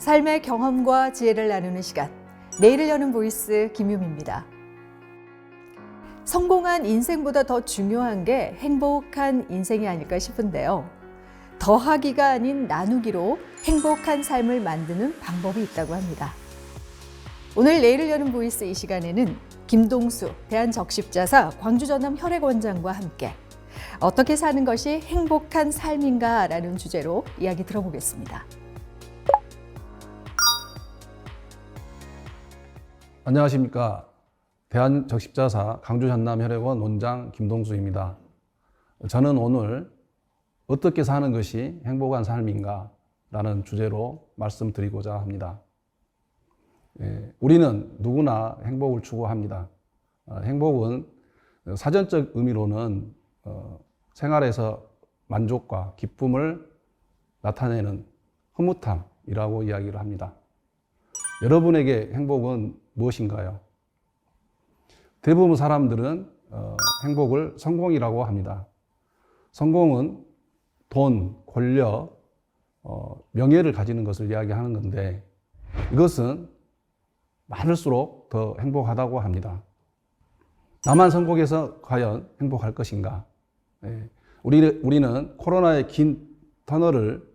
삶의 경험과 지혜를 나누는 시간, 내일을 여는 보이스 김유미입니다. 성공한 인생보다 더 중요한 게 행복한 인생이 아닐까 싶은데요. 더하기가 아닌 나누기로 행복한 삶을 만드는 방법이 있다고 합니다. 오늘 내일을 여는 보이스 이 시간에는 김동수 대한적십자사 광주전남 혈액원장과 함께 어떻게 사는 것이 행복한 삶인가라는 주제로 이야기 들어보겠습니다. 안녕하십니까. 대한적십자사 광주전남 혈액원 원장 김동수입니다. 저는 오늘 어떻게 사는 것이 행복한 삶인가 라는 주제로 말씀드리고자 합니다. 우리는 누구나 행복을 추구합니다. 행복은 사전적 의미로는 생활에서 만족과 기쁨을 나타내는 흐뭇함이라고 이야기를 합니다. 여러분에게 행복은 무엇인가요? 대부분 사람들은 행복을 성공이라고 합니다. 성공은 돈, 권력, 명예를 가지는 것을 이야기하는 건데 이것은 많을수록 더 행복하다고 합니다. 나만 성공해서 과연 행복할 것인가? 우리는 코로나의 긴 터널을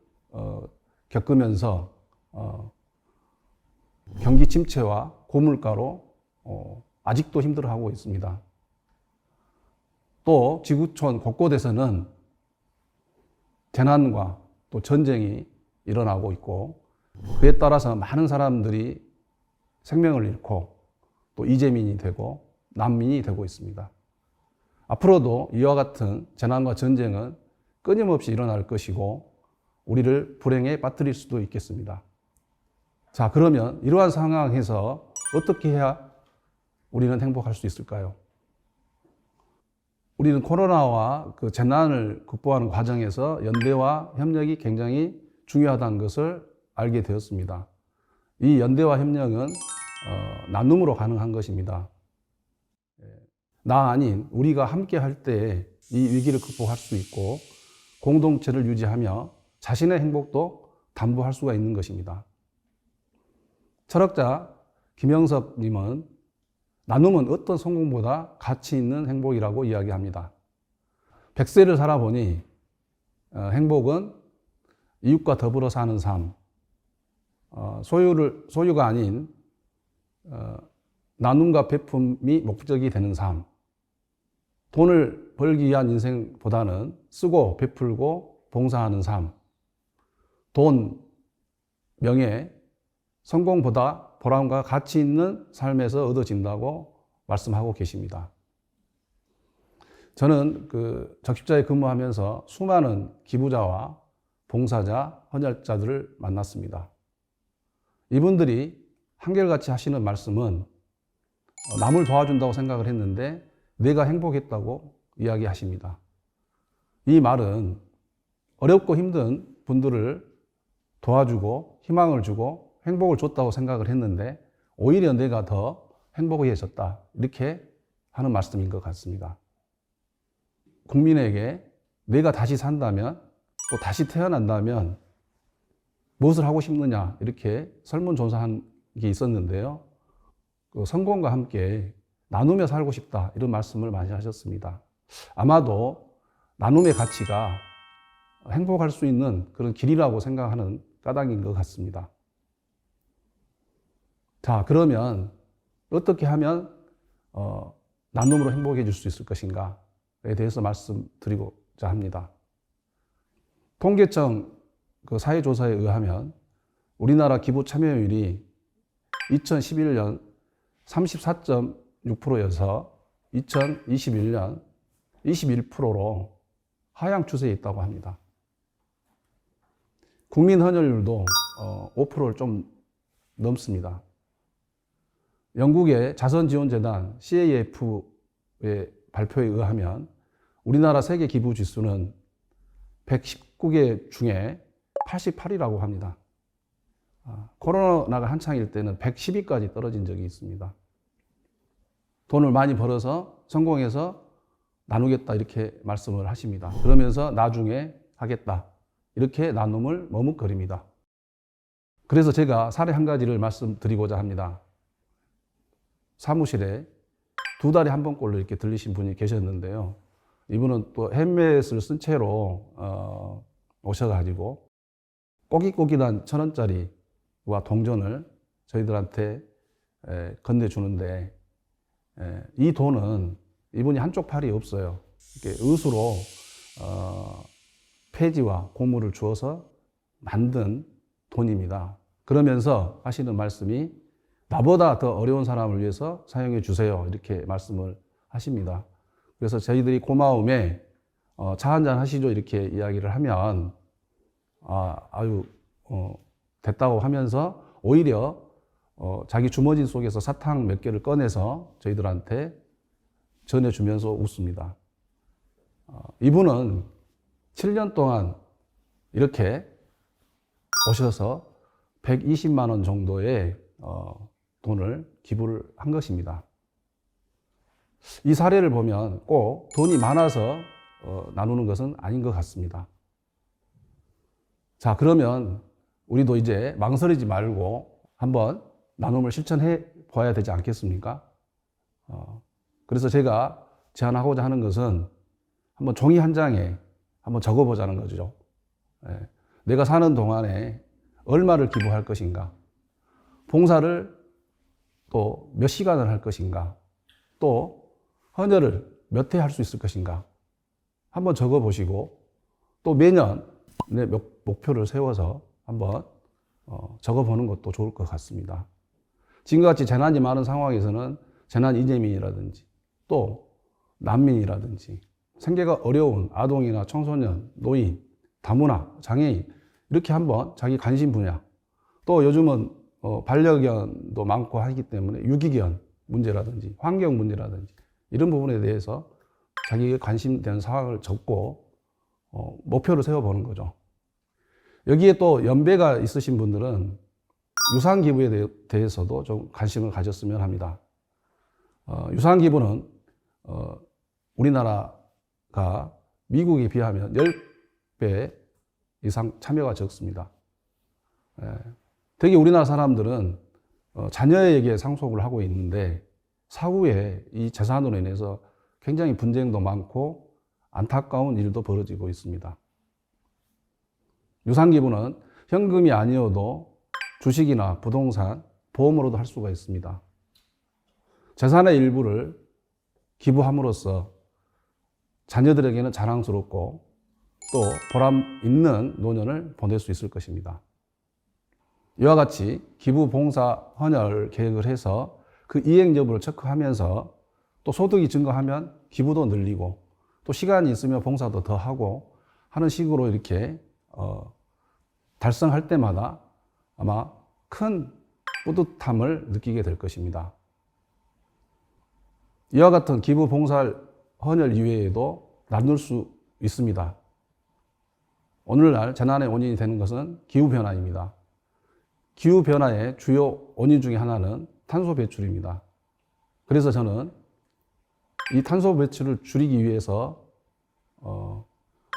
겪으면서 경기 침체와 고물가로 아직도 힘들어하고 있습니다. 또 지구촌 곳곳에서는 재난과 또 전쟁이 일어나고 있고 그에 따라서 많은 사람들이 생명을 잃고 또 이재민이 되고 난민이 되고 있습니다. 앞으로도 이와 같은 재난과 전쟁은 끊임없이 일어날 것이고 우리를 불행에 빠뜨릴 수도 있겠습니다. 자, 그러면 이러한 상황에서 어떻게 해야 우리는 행복할 수 있을까요? 우리는 코로나와 그 재난을 극복하는 과정에서 연대와 협력이 굉장히 중요하다는 것을 알게 되었습니다. 이 연대와 협력은 나눔으로 가능한 것입니다. 나 아닌 우리가 함께 할 때 이 위기를 극복할 수 있고 공동체를 유지하며 자신의 행복도 담보할 수가 있는 것입니다. 철학자 김영섭 님은 나눔은 어떤 성공보다 가치 있는 행복이라고 이야기합니다. 100세를 살아보니 행복은 이웃과 더불어 사는 삶, 소유가 아닌 나눔과 베품이 목적이 되는 삶, 돈을 벌기 위한 인생보다는 쓰고 베풀고 봉사하는 삶, 돈, 명예, 성공보다 보람과 가치 있는 삶에서 얻어진다고 말씀하고 계십니다. 저는 적십자에 근무하면서 수많은 기부자와 봉사자, 헌혈자들을 만났습니다. 이분들이 한결같이 하시는 말씀은 남을 도와준다고 생각을 했는데 내가 행복했다고 이야기하십니다. 이 말은 어렵고 힘든 분들을 도와주고 희망을 주고 행복을 줬다고 생각을 했는데 오히려 내가 더 행복해졌다 이렇게 하는 말씀인 것 같습니다. 국민에게 내가 다시 산다면 또 다시 태어난다면 무엇을 하고 싶느냐 이렇게 설문조사한 게 있었는데요. 그 성공과 함께 나누며 살고 싶다 이런 말씀을 많이 하셨습니다. 아마도 나눔의 가치가 행복할 수 있는 그런 길이라고 생각하는 까닭인 것 같습니다. 자, 그러면 어떻게 하면 나눔으로 행복해질 수 있을 것인가에 대해서 말씀드리고자 합니다. 통계청 사회조사에 의하면 우리나라 기부 참여율이 2011년 34.6%여서 2021년 21%로 하향 추세에 있다고 합니다. 국민 헌혈율도 5%를 좀 넘습니다. 영국의 자선지원재단 CAF의 발표에 의하면 우리나라 세계 기부 지수는 119개 중에 88이라고 합니다. 코로나가 한창일 때는 110위까지 떨어진 적이 있습니다. 돈을 많이 벌어서 성공해서 나누겠다 이렇게 말씀을 하십니다. 그러면서 나중에 하겠다 이렇게 나눔을 머뭇거립니다. 그래서 제가 사례 한 가지를 말씀드리고자 합니다. 사무실에 2달에 한 번꼴로 이렇게 들리신 분이 계셨는데요. 이분은 또 헬멧을 쓴 채로 오셔가지고 꼬깃꼬깃한 1,000원짜리와 동전을 저희들한테 건네주는데, 이 돈은 이분이 한쪽 팔이 없어요. 이렇게 의수로 폐지와 고무를 주어서 만든 돈입니다. 그러면서 하시는 말씀이 나보다 더 어려운 사람을 위해서 사용해 주세요. 이렇게 말씀을 하십니다. 그래서 저희들이 고마움에 차 한잔 하시죠. 이렇게 이야기를 하면 됐다고 하면서 오히려 자기 주머니 속에서 사탕 몇 개를 꺼내서 저희들한테 전해주면서 웃습니다. 이분은 7년 동안 이렇게 오셔서 120만 원 정도의 돈을 기부를 한 것입니다. 이 사례를 보면 꼭 돈이 많아서 나누는 것은 아닌 것 같습니다. 자, 그러면 우리도 이제 망설이지 말고 한번 나눔을 실천해 봐야 되지 않겠습니까? 그래서 제가 제안하고자 하는 것은 한번 종이 한 장에 한번 적어보자는 거죠. 내가 사는 동안에 얼마를 기부할 것인가? 봉사를 또 몇 시간을 할 것인가? 또 헌혈을 몇 회 할 수 있을 것인가? 한번 적어보시고 또 매년 내 목표를 세워서 한번 적어보는 것도 좋을 것 같습니다. 지금과 같이 재난이 많은 상황에서는 재난 이재민이라든지 또 난민이라든지 생계가 어려운 아동이나 청소년, 노인, 다문화, 장애인 이렇게 한번 자기 관심 분야 또 요즘은 반려견도 많고 하기 때문에 유기견 문제라든지 환경 문제라든지 이런 부분에 대해서 자기가 관심되는 사항을 적고 목표를 세워보는 거죠. 여기에 또 연배가 있으신 분들은 유산 기부에 대해서도 좀 관심을 가졌으면 합니다. 유산 기부는 우리나라가 미국에 비하면 10배 이상 참여가 적습니다. 되게 우리나라 사람들은 자녀에게 상속을 하고 있는데 사후에 이 재산으로 인해서 굉장히 분쟁도 많고 안타까운 일도 벌어지고 있습니다. 유산기부는 현금이 아니어도 주식이나 부동산, 보험으로도 할 수가 있습니다. 재산의 일부를 기부함으로써 자녀들에게는 자랑스럽고 또 보람 있는 노년을 보낼 수 있을 것입니다. 이와 같이 기부, 봉사, 헌혈 계획을 해서 그 이행 여부를 체크하면서 또 소득이 증가하면 기부도 늘리고 또 시간이 있으면 봉사도 더 하고 하는 식으로 이렇게 달성할 때마다 아마 큰 뿌듯함을 느끼게 될 것입니다. 이와 같은 기부, 봉사, 헌혈 이외에도 나눌 수 있습니다. 오늘날 재난의 원인이 되는 것은 기후변화입니다. 기후변화의 주요 원인 중에 하나는 탄소 배출입니다. 그래서 저는 이 탄소 배출을 줄이기 위해서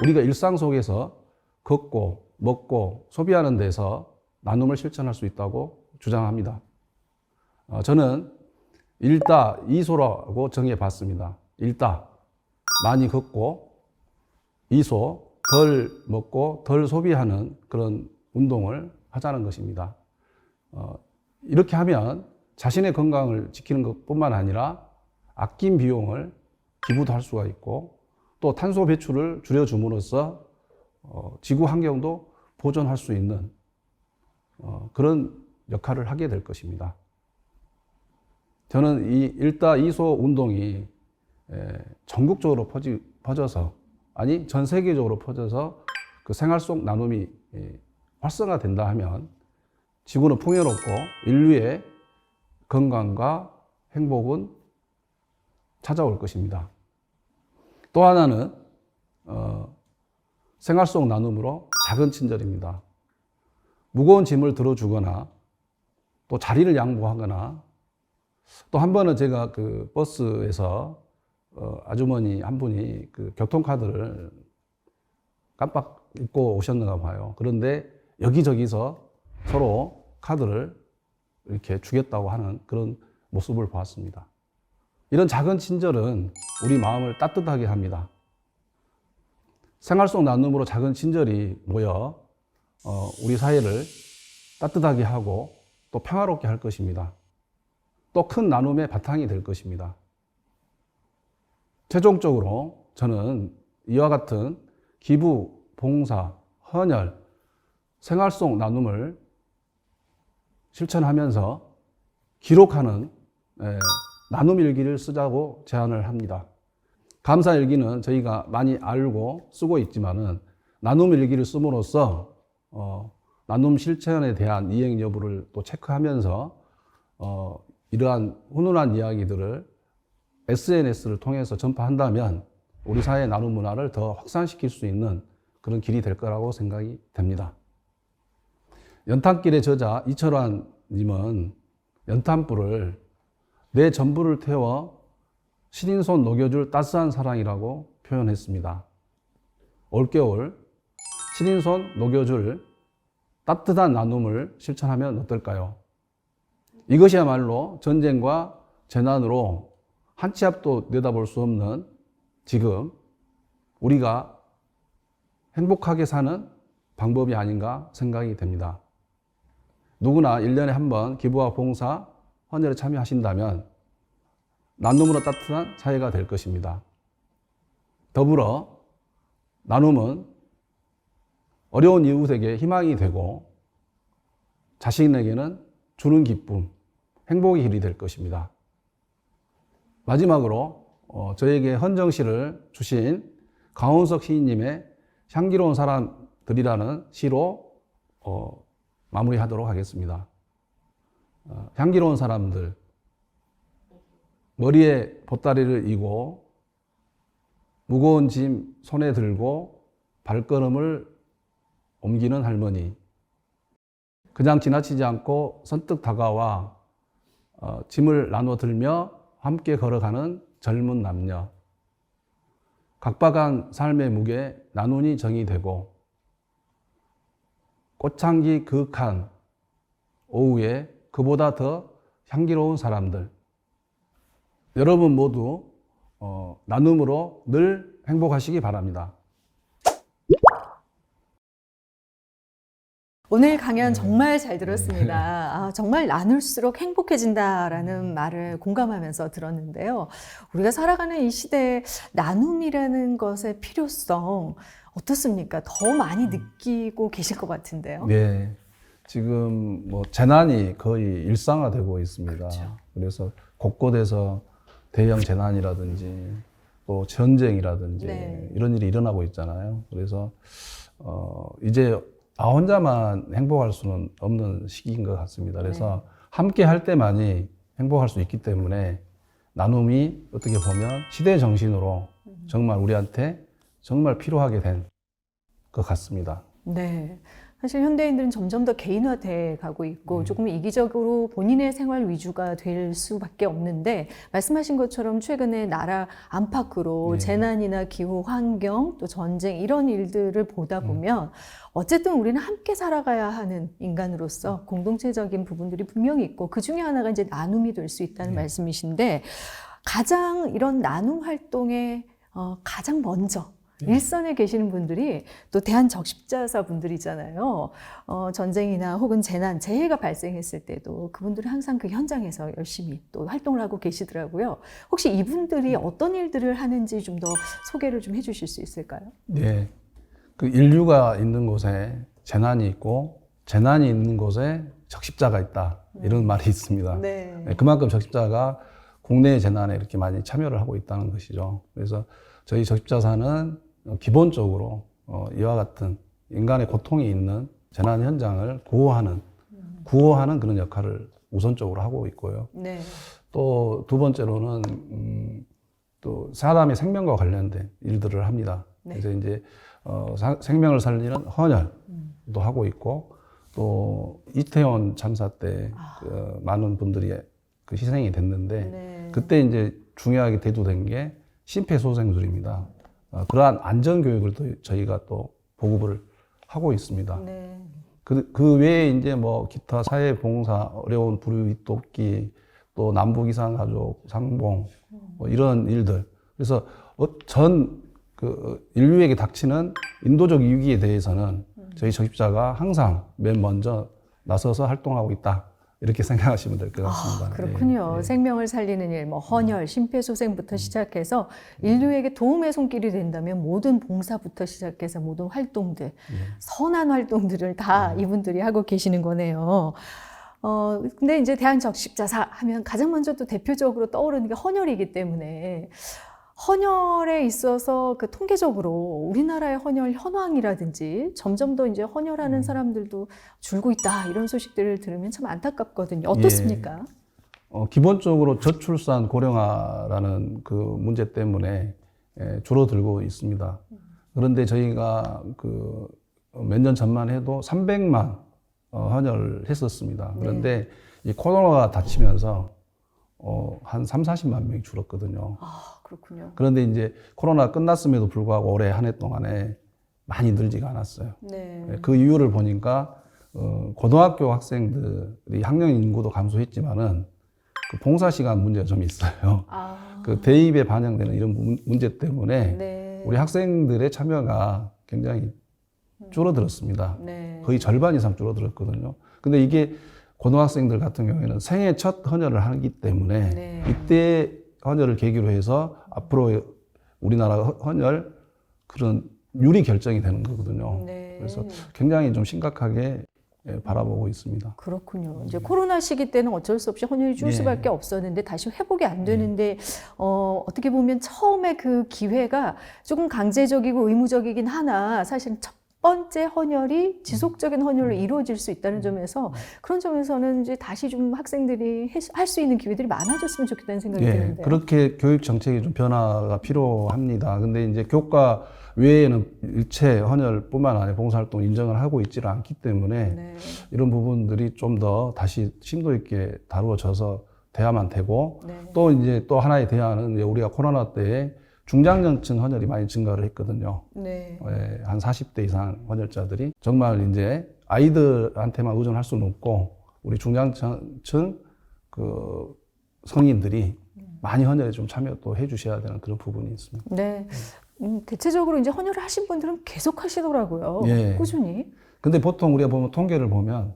우리가 일상 속에서 걷고 먹고 소비하는 데서 나눔을 실천할 수 있다고 주장합니다. 저는 1다 2소라고 정해봤습니다. 1다 많이 걷고 2소 덜 먹고 덜 소비하는 그런 운동을 하자는 것입니다. 이렇게 하면 자신의 건강을 지키는 것뿐만 아니라 아낀 비용을 기부도 할 수가 있고 또 탄소 배출을 줄여줌으로써 지구 환경도 보존할 수 있는 그런 역할을 하게 될 것입니다. 저는 이 1다 2소 운동이 전국적으로 퍼져서 아니 전 세계적으로 퍼져서 그 생활 속 나눔이 활성화된다 하면 지구는 풍요롭고 인류의 건강과 행복은 찾아올 것입니다. 또 하나는 생활 속 나눔으로 작은 친절입니다. 무거운 짐을 들어주거나 또 자리를 양보하거나 또 한 번은 제가 그 버스에서 아주머니 한 분이 그 교통카드를 깜빡 잊고 오셨는가 봐요. 그런데 여기저기서 서로 카드를 이렇게 주겠다고 하는 그런 모습을 보았습니다. 이런 작은 친절은 우리 마음을 따뜻하게 합니다. 생활 속 나눔으로 작은 친절이 모여 우리 사회를 따뜻하게 하고 또 평화롭게 할 것입니다. 또 큰 나눔의 바탕이 될 것입니다. 최종적으로 저는 이와 같은 기부, 봉사, 헌혈, 생활 속 나눔을 실천하면서 기록하는 나눔 일기를 쓰자고 제안을 합니다. 감사 일기는 저희가 많이 알고 쓰고 있지만은 나눔 일기를 씀으로써 나눔 실천에 대한 이행 여부를 또 체크하면서 이러한 훈훈한 이야기들을 SNS를 통해서 전파한다면 우리 사회의 나눔 문화를 더 확산시킬 수 있는 그런 길이 될 거라고 생각이 됩니다. 연탄길의 저자 이철환 님은 연탄불을 내 전부를 태워 신인손 녹여줄 따스한 사랑이라고 표현했습니다. 올겨울 신인손 녹여줄 따뜻한 나눔을 실천하면 어떨까요? 이것이야말로 전쟁과 재난으로 한 치 앞도 내다볼 수 없는 지금 우리가 행복하게 사는 방법이 아닌가 생각이 됩니다. 누구나 1년에 한 번 기부와 봉사, 헌혈에 참여하신다면 나눔으로 따뜻한 사회가 될 것입니다. 더불어 나눔은 어려운 이웃에게 희망이 되고 자신에게는 주는 기쁨, 행복의 길이 될 것입니다. 마지막으로 저에게 헌정시를 주신 강원석 시인님의 향기로운 사람들이라는 시로 마무리하도록 하겠습니다. 향기로운 사람들, 머리에 보따리를 이고 무거운 짐 손에 들고 발걸음을 옮기는 할머니, 그냥 지나치지 않고 선뜻 다가와 짐을 나눠 들며 함께 걸어가는 젊은 남녀, 각박한 삶의 무게 나누니 정이 되고 꽃향기 그윽한 오후에 그보다 더 향기로운 사람들, 여러분 모두 나눔으로 늘 행복하시기 바랍니다. 오늘 강연 정말 잘 들었습니다. 정말 나눌수록 행복해진다라는 말을 공감하면서 들었는데요. 우리가 살아가는 이 시대에 나눔이라는 것의 필요성 어떻습니까? 더 많이 느끼고 계실 것 같은데요. 네, 지금 뭐 재난이 거의 일상화되고 있습니다. 그렇죠. 그래서 곳곳에서 대형 재난이라든지 또 전쟁이라든지 네. 이런 일이 일어나고 있잖아요. 그래서 이제 나 혼자만 행복할 수는 없는 시기인 것 같습니다. 그래서 함께 할 때만이 행복할 수 있기 때문에 나눔이 어떻게 보면 시대 정신으로 정말 우리한테 정말 필요하게 된 것 같습니다. 네. 사실 현대인들은 점점 더 개인화돼 가고 있고 조금 이기적으로 본인의 생활 위주가 될 수밖에 없는데 말씀하신 것처럼 최근에 나라 안팎으로 재난이나 기후, 환경, 또 전쟁 이런 일들을 보다 보면 어쨌든 우리는 함께 살아가야 하는 인간으로서 공동체적인 부분들이 분명히 있고 그 중에 하나가 이제 나눔이 될 수 있다는 말씀이신데 가장 이런 나눔 활동에 가장 먼저 일선에 계시는 분들이 또 대한적십자사 분들이잖아요. 전쟁이나 혹은 재난, 재해가 발생했을 때도 그분들은 항상 그 현장에서 열심히 또 활동을 하고 계시더라고요. 혹시 이분들이 어떤 일들을 하는지 좀 더 소개를 좀 해주실 수 있을까요? 네, 그 인류가 있는 곳에 재난이 있고 재난이 있는 곳에 적십자가 있다 이런 말이 있습니다. 네. 그만큼 적십자가 국내의 재난에 이렇게 많이 참여를 하고 있다는 것이죠. 그래서 저희 적십자사는 기본적으로 이와 같은 인간의 고통이 있는 재난 현장을 구호하는 그런 역할을 우선적으로 하고 있고요. 네. 또 두 번째로는 또 사람의 생명과 관련된 일들을 합니다. 네. 그래서 이제 생명을 살리는 헌혈도 하고 있고 또 이태원 참사 때 많은 분들이 그 희생이 됐는데 네. 그때 이제 중요하게 대두된 게 심폐소생술입니다. 그러한 안전교육을 또 저희가 또 보급을 하고 있습니다. 네. 그 외에 이제 뭐 기타 사회봉사, 어려운 불우이 돕기, 또 남북이산가족 상봉, 뭐 이런 일들. 그래서 그 인류에게 닥치는 인도적 위기에 대해서는 저희 적십자가 항상 맨 먼저 나서서 활동하고 있다. 이렇게 생각하시면 될 것 같습니다. 그렇군요. 예, 예. 생명을 살리는 일, 뭐 헌혈, 심폐소생부터 시작해서 인류에게 도움의 손길이 된다면 모든 봉사부터 시작해서 모든 활동들, 선한 활동들을 다 이분들이 하고 계시는 거네요. 근데 이제 대한적십자사 하면 가장 먼저 또 대표적으로 떠오르는 게 헌혈이기 때문에 헌혈에 있어서 그 통계적으로 우리나라의 헌혈 현황이라든지 점점 더 이제 헌혈하는 사람들도 줄고 있다 이런 소식들을 들으면 참 안타깝거든요. 어떻습니까? 기본적으로 저출산 고령화라는 그 문제 때문에 줄어들고 있습니다. 그런데 저희가 그 몇 년 전만 해도 300만 헌혈을 했었습니다. 그런데 이 코로나가 닥치면서 한 3, 40만 명이 줄었거든요. 그렇군요. 그런데 이제 코로나 끝났음에도 불구하고 올해 한 해 동안에 많이 늘지가 않았어요. 네. 그 이유를 보니까 고등학교 학생들이 학령 인구도 감소했지만은 그 봉사 시간 문제가 좀 있어요. 그 대입에 반영되는 이런 문제 때문에 네. 우리 학생들의 참여가 굉장히 줄어들었습니다. 네. 거의 절반 이상 줄어들었거든요. 근데 이게 고등학생들 같은 경우에는 생애 첫 헌혈을 하기 때문에 네. 이때 헌혈을 계기로 해서 앞으로 우리나라 헌혈 그런 유리 결정이 되는 거거든요. 네. 그래서 굉장히 좀 심각하게 바라보고 있습니다. 그렇군요. 이제 코로나 시기 때는 어쩔 수 없이 헌혈이 줄 예. 수밖에 없었는데 다시 회복이 안 되는데 어떻게 보면 처음에 그 기회가 조금 강제적이고 의무적이긴 하나 사실 첫 번째 헌혈이 지속적인 헌혈로 이루어질 수 있다는 점에서 그런 점에서는 이제 다시 좀 학생들이 할 수 있는 기회들이 많아졌으면 좋겠다는 생각이 드는데요. 그렇게 교육 정책이 좀 변화가 필요합니다. 근데 이제 교과 외에는 일체 헌혈뿐만 아니라 봉사활동 인정을 하고 있지를 않기 때문에 네. 이런 부분들이 좀 더 다시 심도 있게 다루어져서 돼야만 되고 네. 또 이제 또 하나의 대안은 우리가 코로나 때에 중장년층 헌혈이 많이 증가를 했거든요. 네. 한 40대 이상 헌혈자들이 정말 이제 아이들한테만 의존할 수는 없고 우리 중장년층 그 성인들이 많이 헌혈에 좀 참여 또 해주셔야 되는 그런 부분이 있습니다. 네. 대체적으로 이제 헌혈을 하신 분들은 계속 하시더라고요. 예. 꾸준히. 근데 보통 우리가 보면 통계를 보면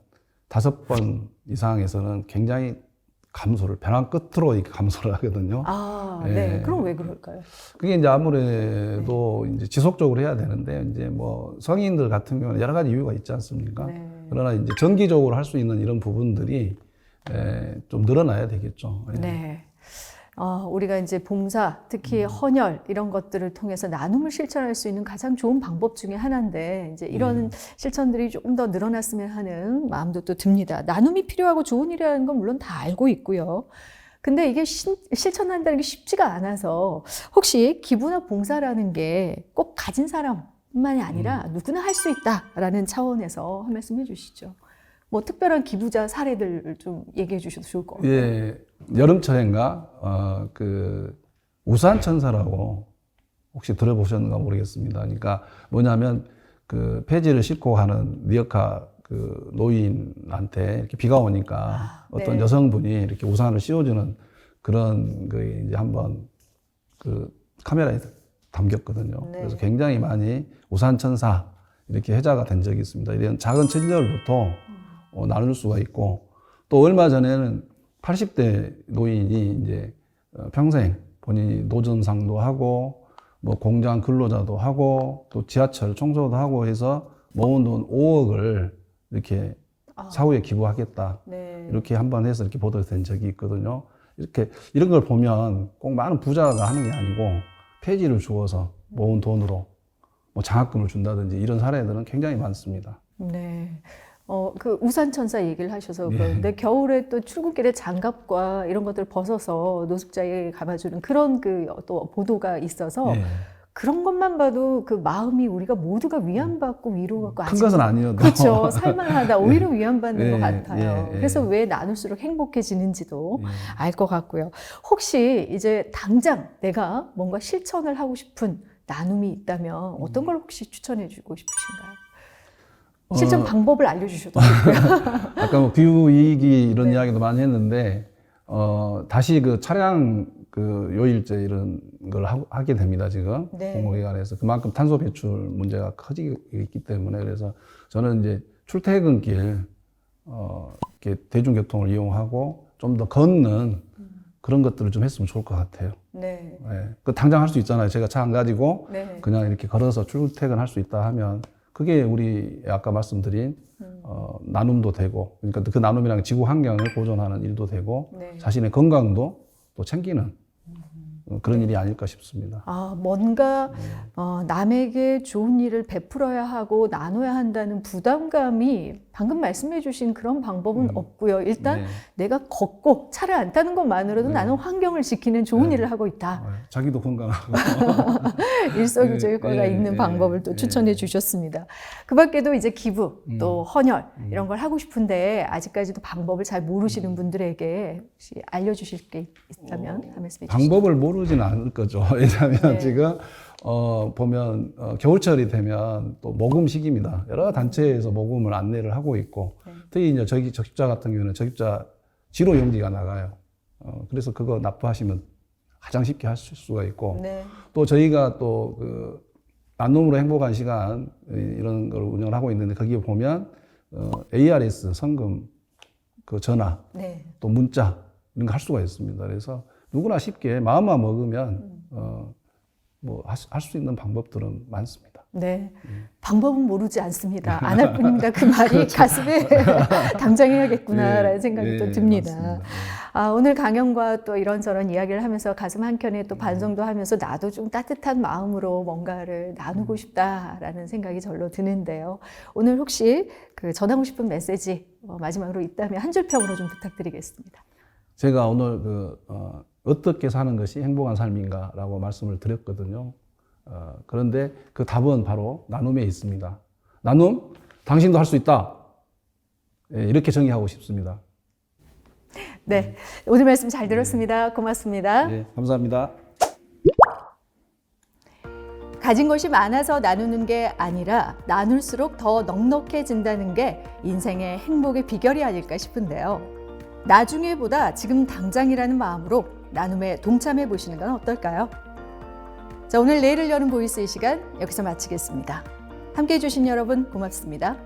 5번 이상에서는 굉장히 변화 끝으로 이렇게 감소를 하거든요. 네. 그럼 왜 그럴까요? 그게 이제 아무래도 이제 지속적으로 해야 되는데 이제 뭐 성인들 같은 경우는 여러 가지 이유가 있지 않습니까? 네. 그러나 이제 정기적으로 할 수 있는 이런 부분들이 좀 늘어나야 되겠죠. 네. 우리가 이제 봉사, 특히 헌혈 이런 것들을 통해서 나눔을 실천할 수 있는 가장 좋은 방법 중에 하나인데 이제 이런 실천들이 조금 더 늘어났으면 하는 마음도 또 듭니다. 나눔이 필요하고 좋은 일이라는 건 물론 다 알고 있고요. 근데 이게 실천한다는 게 쉽지가 않아서 혹시 기부나 봉사라는 게 꼭 가진 사람만이 아니라 누구나 할 수 있다라는 차원에서 한 말씀 해주시죠. 뭐 특별한 기부자 사례들 좀 얘기해 주셔도 좋을 것 같아요. 예, 여름철인가 그 우산천사라고 혹시 들어보셨는가 모르겠습니다. 그러니까 뭐냐면 그 폐지를 싣고 가는 리어카 그 노인한테 이렇게 비가 오니까 어떤 네. 여성분이 이렇게 우산을 씌워주는 그런 그 이제 한번 그 카메라에 담겼거든요. 네. 그래서 굉장히 많이 우산천사 이렇게 회자가 된 적이 있습니다. 이런 작은 친절부터 나눌 수가 있고 또 얼마 전에는 80대 노인이 이제 평생 본인이 노점상도 하고 뭐 공장 근로자도 하고 또 지하철 청소도 하고 해서 모은 돈 5억을 이렇게 사후에 기부하겠다. 네. 이렇게 한번 해서 이렇게 보도된 적이 있거든요. 이렇게 이런 걸 보면 꼭 많은 부자가 하는 게 아니고 폐지를 주어서 모은 돈으로 뭐 장학금을 준다든지 이런 사례들은 굉장히 많습니다. 네. 그 우산천사 얘기를 하셔서 그런데 겨울에 또 출근길에 장갑과 이런 것들을 벗어서 노숙자에게 감아주는 그런 그 또 보도가 있어서 그런 것만 봐도 그 마음이 우리가 모두가 위안받고 위로받고 큰 것은 아니어도 그렇죠. 살만하다. 오히려 위안받는 것 같아요. 예. 그래서 왜 나눌수록 행복해지는지도 알 것 같고요. 혹시 이제 당장 내가 뭔가 실천을 하고 싶은 나눔이 있다면 어떤 걸 혹시 추천해 주고 싶으신가요? 실전 방법을 알려주셔도 좋고요. 아까 뭐 기후위기 이런 이야기도 많이 했는데, 다시 그 차량 그 요일제 이런 걸 하게 됩니다, 지금. 네. 공공기관에서. 그만큼 탄소 배출 문제가 커지고 있기 때문에. 그래서 저는 이제 출퇴근길, 이렇게 대중교통을 이용하고 좀 더 걷는 그런 것들을 좀 했으면 좋을 것 같아요. 네. 예. 그 당장 할 수 있잖아요. 제가 차 안 가지고 네. 그냥 이렇게 걸어서 출퇴근할 수 있다 하면 그게 우리 아까 말씀드린 나눔도 되고, 그러니까 그 나눔이랑 지구 환경을 보존하는 일도 되고, 네. 자신의 건강도 또 챙기는 그런 일이 아닐까 싶습니다. 뭔가 남에게 좋은 일을 베풀어야 하고 나눠야 한다는 부담감이 방금 말씀해 주신 그런 방법은 없고요. 일단 네. 내가 걷고 차를 안 타는 것만으로도 네. 나는 환경을 지키는 좋은 네. 일을 하고 있다. 자기도 건강하고. 일석이조의 네, 효과가 네, 있는 네, 방법을 또 네. 추천해 주셨습니다. 그 밖에도 이제 기부, 또 헌혈 이런 걸 하고 싶은데 아직까지도 방법을 잘 모르시는 분들에게 혹시 알려주실 게 있다면 한 말씀해 주시죠. 방법을 모르지는 않을 거죠. 왜냐하면 네. 지금 보면 겨울철이 되면 또 모금 시기입니다. 여러 단체에서 모금을 안내를 하고 있고, 네. 특히 이제 적입자 같은 경우는 적입자 지로 용지가 나가요. 그래서 그거 납부하시면 가장 쉽게 하실 수가 있고, 네. 또 저희가 또 그 나눔으로 행복한 시간 이런 걸 운영을 하고 있는데, 거기에 보면 ARS 성금 그 전화 네. 또 문자 이런 거 할 수가 있습니다. 그래서 누구나 쉽게 마음만 먹으면 뭐 할 수 있는 방법들은 많습니다. 네. 방법은 모르지 않습니다. 안 할 뿐입니다. 그 말이 가슴에 당장 해야겠구나라는 생각이 또 듭니다. 맞습니다. 오늘 강연과 또 이런저런 이야기를 하면서 가슴 한켠에 또 반성도 하면서 나도 좀 따뜻한 마음으로 뭔가를 나누고 싶다라는 생각이 절로 드는데요. 오늘 혹시 그 전하고 싶은 메시지 마지막으로 있다면 한 줄 평으로 좀 부탁드리겠습니다. 제가 오늘 어떻게 사는 것이 행복한 삶인가라고 말씀을 드렸거든요. 그런데 그 답은 바로 나눔에 있습니다. 나눔, 당신도 할 수 있다. 이렇게 정의하고 싶습니다. 네, 오늘 말씀 잘 들었습니다. 고맙습니다. 네, 감사합니다. 가진 것이 많아서 나누는 게 아니라 나눌수록 더 넉넉해진다는 게 인생의 행복의 비결이 아닐까 싶은데요. 나중에보다 지금 당장이라는 마음으로 나눔에 동참해 보시는 건 어떨까요? 자, 오늘 내일을 여는 보이스 이 시간 여기서 마치겠습니다. 함께해 주신 여러분 고맙습니다.